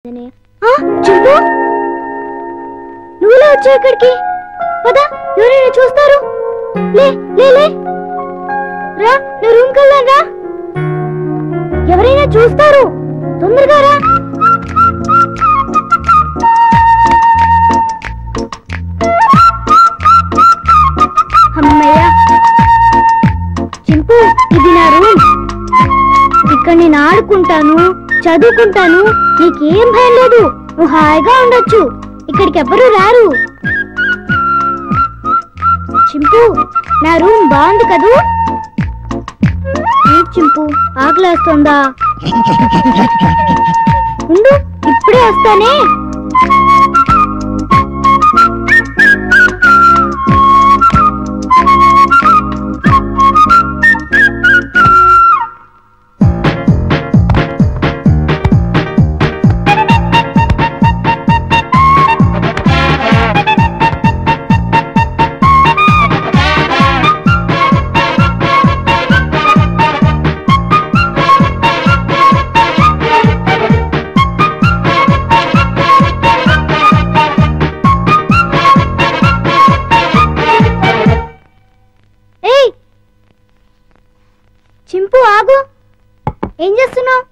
చింటూ నువ్వులా వచ్చా ఇక్కడికి పదా ఎవరైనా చూస్తారు లే లే లే రా నా రూమ్ కెళ్దాం రా ఎవరైనా చూస్తారు తొందరగా రా అమ్మయ్య చింటూ ఇది నా రూమ్ ఇక్కడ నేను ఆడుకుంటాను చదువుకుంటాను నీకేం భయం లేదు నువ్వు హాయిగా ఉండొచ్చు ఇక్కడికి ఎవ్వరూ రారు చింపు నా రూమ్ బాగుంది కదూ చింపు ఆకలేస్తుందా ఉండు ఇప్పుడే వస్తానే చింపు ఆగు ఏం చేస్తున్నావు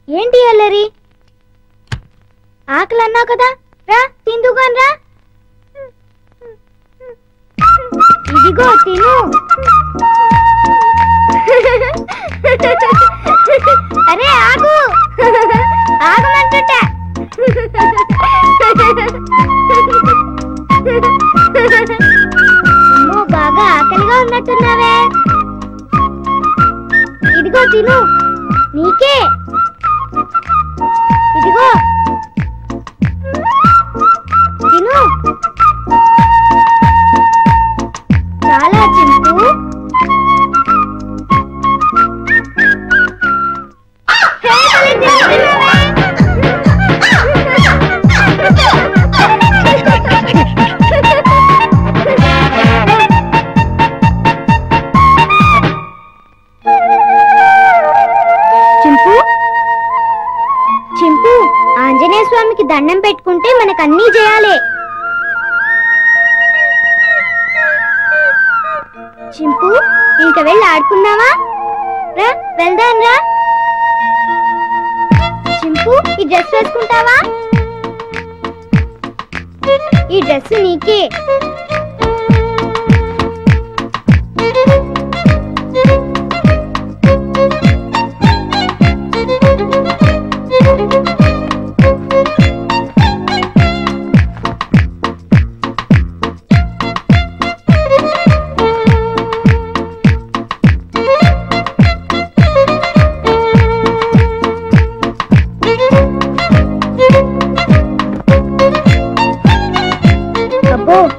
ఏంటి అల్లరి ఆకలి అన్నావు కదా రా తిందుగాని రా ఇదిగో తిను అరే ఆగు ఆగమంటుంటా బాగా ఆకలిగా ఉన్నట్టున్నావే ఇదిగో తిను నీకే ఇదిగో తిను చాలా చింపు చింపు ఆంజనేయ స్వామికి దండం పెట్టుకుంటే మనకు అన్నీ చేయాలి చింపు ఇంక వెళ్ళి ఆడుకుందామా రా వెళ్దాం రా చింపు ఈ డ్రెస్ వేసుకుంటావా ఈ డ్రెస్ నీకే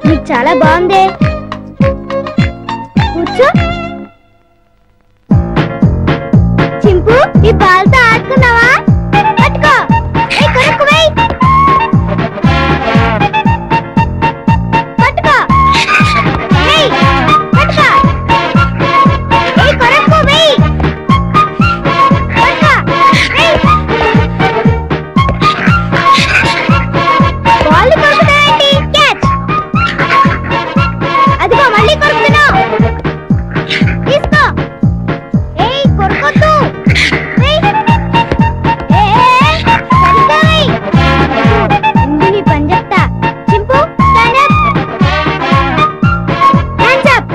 నీకు చాలా బాగుంది కూర్చో చింపు ఈ బాల్తో ఆడుకున్నావా పట్టుకో కొరకు వెయ్యి పట్టుకో వెయ్యి పట్టుకో కొరకు వెయ్యి పట్టుకో వెయ్యి బాల్ కొరుకుతాయండి క్యాచ్ అదిగో మళ్ళీ కొరుకుతున్నావు తీసుకో ఏయ్ కొరకొద్దు సరిగ్గా ఇందు నీ పని చెప్తా చింపు స్టాండ్ అప్ హ్యాండ్స్ అప్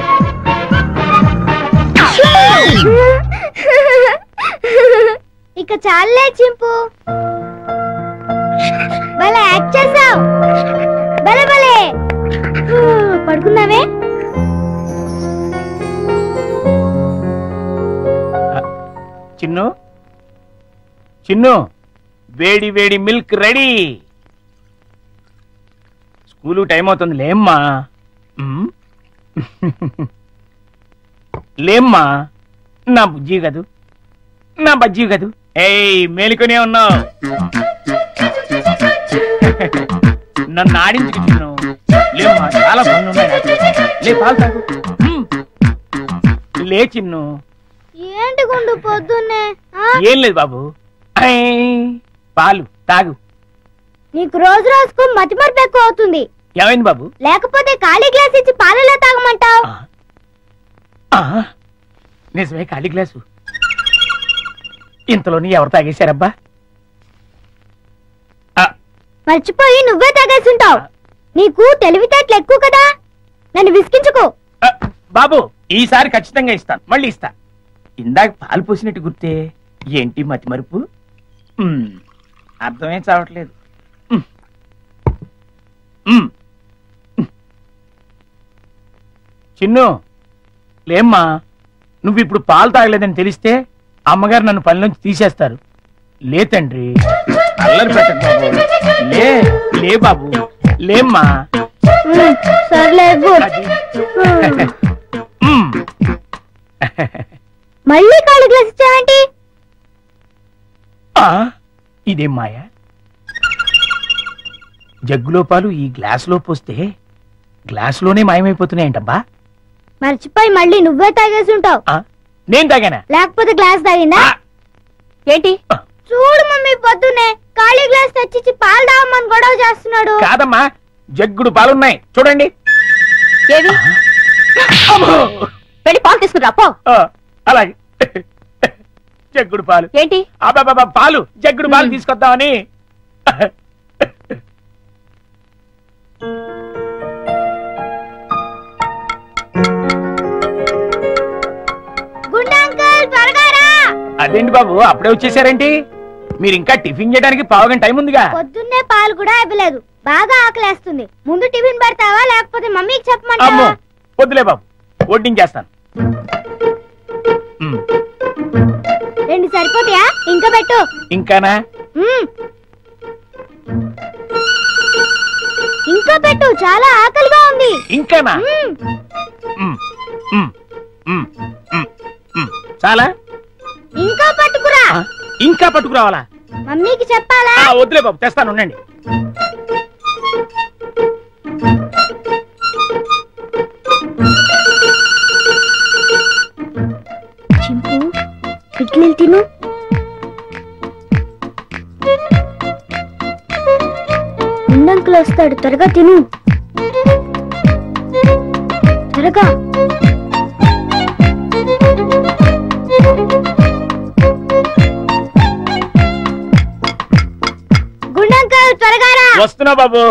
ఇక చాలే చింపు భలే యాక్ట్ చేసావు భలే భలే పడుకున్నావే చిన్ను చిన్ను వేడి వేడి మిల్క్ రెడీ స్కూలు టైం అవుతుంది లేమ్మా లేమ్మా నా బుజ్జి కదూ నా బజ్జీ కదూ ఏయ్ మేలుకొనే ఉన్నావు నన్ను ఆడించుకు చిన్ను లేమ్మా చాలా పనులు ఉన్నాయి లే పాలు తాగు లే చిన్ను ఏంటి గుండు పొద్దున్నే ఏం లేదు బాబు పాలు తాగు. నీకు రోజు రోజుకు మతిమరుపు ఎక్కువ అవుతుంది. ఏమైంది బాబు? లేకపోతే ఖాళీ గ్లాస్ ఇచ్చి పాలలో తాగమంటావు. నిజమే, ఖాళీ గ్లాసు. ఇంతలోని ఎవరు తాగేశారబ్బా? మర్చిపోయి నువ్వే తాగేసుంటావు. నీకు తెలివితేటలు ఎక్కువ కదా, నన్ను విసిగించుకో. బాబు ఈసారి ఖచ్చితంగా ఇస్తాను, మళ్ళీ ఇస్తా. ఇందాక పాలు పోసినట్టు గుర్తే. ఏంటి మతి మరుపు? అర్థమే చావట్లేదు. చిన్ను లేమ్మా, నువ్వు ఇప్పుడు పాలు తాగలేదని తెలిస్తే అమ్మగారు నన్ను పనిలోంచి తీసేస్తారు. లే తండ్రి, అల్లరి పెట్టండి బాబు. లే లే బాబు, లేమ్మా. సర్లే మళ్ళీ ఖాళీ గ్లాస్ ఇచ్చావేంటి? ఇదేం మాయా? జగ్గులో పాలు ఈ గ్లాసులో పోస్తే గ్లాసులోనే మాయమైపోతున్నాయంటబ్బా. మర్చిపోయి మళ్ళీ నువ్వే తాగేసి ఉంటావు. నేను తాగానా? లేకపోతే గ్లాస్ తాగిందా ఏంటి? చూడు మమ్మీ, పొద్దున్నే ఖాళీ గ్లాస్ తెచ్చిచ్చి పాలు తాగమని గొడవ చేస్తున్నాడు. కాదమ్మా, జగ్గుడు పాలున్నాయి చూడండి. వెళ్ళి పాలు తీసుకురా పో. అలాగే. జగ్గుడు పాలు ఏంటి? పాలు, జగ్గుడు పాలు తీసుకొద్దామని. అదేంటి బాబు అప్పుడే వచ్చేసారేంటి? మీరు ఇంకా టిఫిన్ చేయడానికి పావుగంట టైం ఉందిగా. పొద్దున్నే పాలు కూడా ఇవ్వలేదు, బాగా ఆకలేస్తుంది. ముందు టిఫిన్ పెడతావా లేకపోతే మమ్మీకి చెప్పమంటావా? వద్దులే బాబు, వడ్డించేస్తాను. 2 సరిపోతాయా? ఇంకా పెట్టు. ఇంకానా? ఇంకా పెట్టు, చాలా ఆకలిగా ఉంది. ఇంకానా? చాలా? ఇంకా పట్టుకురా. ఇంకా పట్టుకురావాలా? మమ్మీకి చెప్పాలా? వద్దులే బాబు, తెస్తాను ఉండండి. చింపు, ఇడ్లీలు తిను. ఉండంకులు వస్తాడు, త్వరగా తిను. త్వరగా. వస్తున్నా బాబు.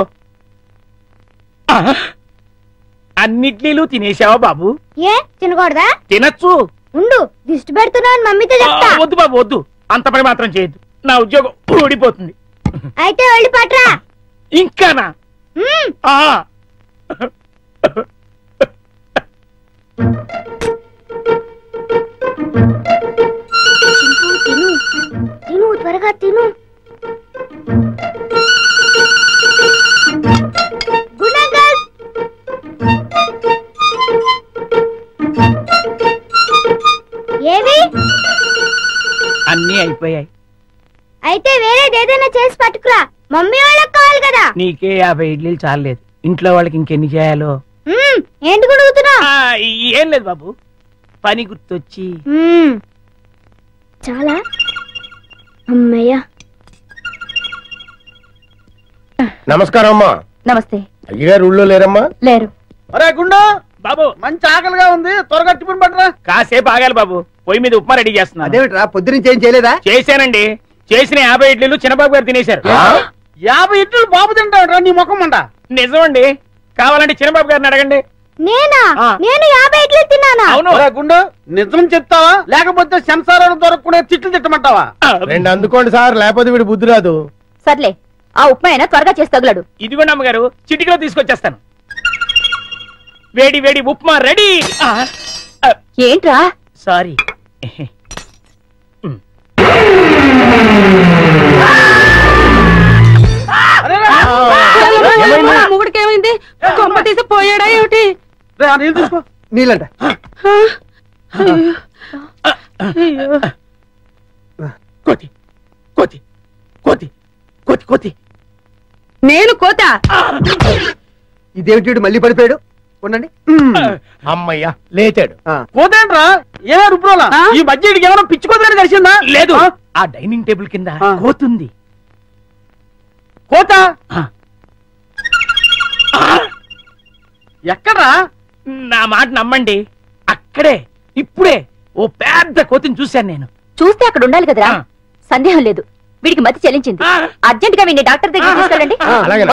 అన్నిట్లీలు తినేసావా బాబు? ఏ తినకూడదా? తినచ్చు. ఉండు, దిష్టి పెడుతున్నాను మమ్మీతో చెప్తా. వద్దు బాబు వద్దు, అంత పని మాత్రం చేయొద్దు, నా ఉద్యోగం ఊడిపోతుంది. అయితే వెళ్ళి పట్రా. ఇంకానా? తిను తిను, త్వరగా తిను. ఏవి? అన్నీ అయిపోయాయి. అయితే వేరేదేదైనా చేసి పట్టుకురా, మమ్మీ వాళ్ళకి కావాలి కదా. నీకే 50 ఇడ్లీలు చాలలేదు, ఇంట్లో వాళ్ళకి ఇంకెన్ని చేయాలో. ఏంటి గుడుగుతున్నా? ఏం లేదు బాబు, పని గుర్తొచ్చి. చాలా అమ్మయ్యా. నమస్కారం అమ్మా. నమస్తే. అయ్యగారు ఊళ్ళో లేరమ్మా? లేరు. అరే గుండు బాబు, మంచి ఆకలిగా ఉంది, త్వరగా టిఫిన్ పట్టరా. కాసేపు ఆగాలి బాబు, పొయ్యి మీద ఉప్మా రెడీ చేస్తున్నా. అదేమిట్రా పొద్దునుంచి ఏం చేయలేదా? చేశానండి, చేసిన 50 ఇడ్లీలు చిన్నబాబు గారు తినేశారు. 50 ఇడ్లీలు బాబు తింటాడు నీ ముఖం అంట. నిజమండి, కావాలంటే చిన్నబాబు గారిని అడగండి. నేనా? నేను 50 ఇడ్లీలు తిన్నానా? అవును. గుండు నిజం చెప్తావా లేకపోతే సెన్సార్ దొరకకుండా తిట్లు తిట్టమంటావా? 2 అందుకోండి సార్, లేకపోతే వీడు బుద్ధి రాదు. సర్లే, ఆ ఉప్మా అయినా త్వరగా చేసి తగలడు. ఇదిగోండి అమ్మగారు, చిటికలో తీసుకొచ్చేస్తాను. వేడి వేడి ఉప్మా రెడీ. ఏంట్రా? సారీ. మొగుడికేమైంది? కొంప తీసి పోయాడా ఏమిటి? తీసుకో నీళ్ళంట. కోతి కోతి కోతి కోతి కోతి. నేను కోత? ఇదేమిటి మళ్ళీ పడిపోయాడు? ఉండండి. అమ్మయ్యా లేచాడు. పోతేంట్రా, ఏ రుబ్రోలా ఈ మధ్య ఏమైనా పిచ్చుకోదని కలిసిందా? లేదు, ఆ డైనింగ్ టేబుల్ కింద ఆ. కోతుంది. కోత ఆ. ఎక్కడ్రా? నా మాట నమ్మండి, అక్కడే ఇప్పుడే ఓ పెద్ద కోతిని చూశాను నేను. చూస్తే అక్కడ ఉండాలి కదరా. ఆ. సందేహం లేదు, వీడికి మతి చెల్లించింది. ఆ. అర్జెంట్ గా వీడిని డాక్టర్ దగ్గర తీసుకెళ్ళండి. అలాగే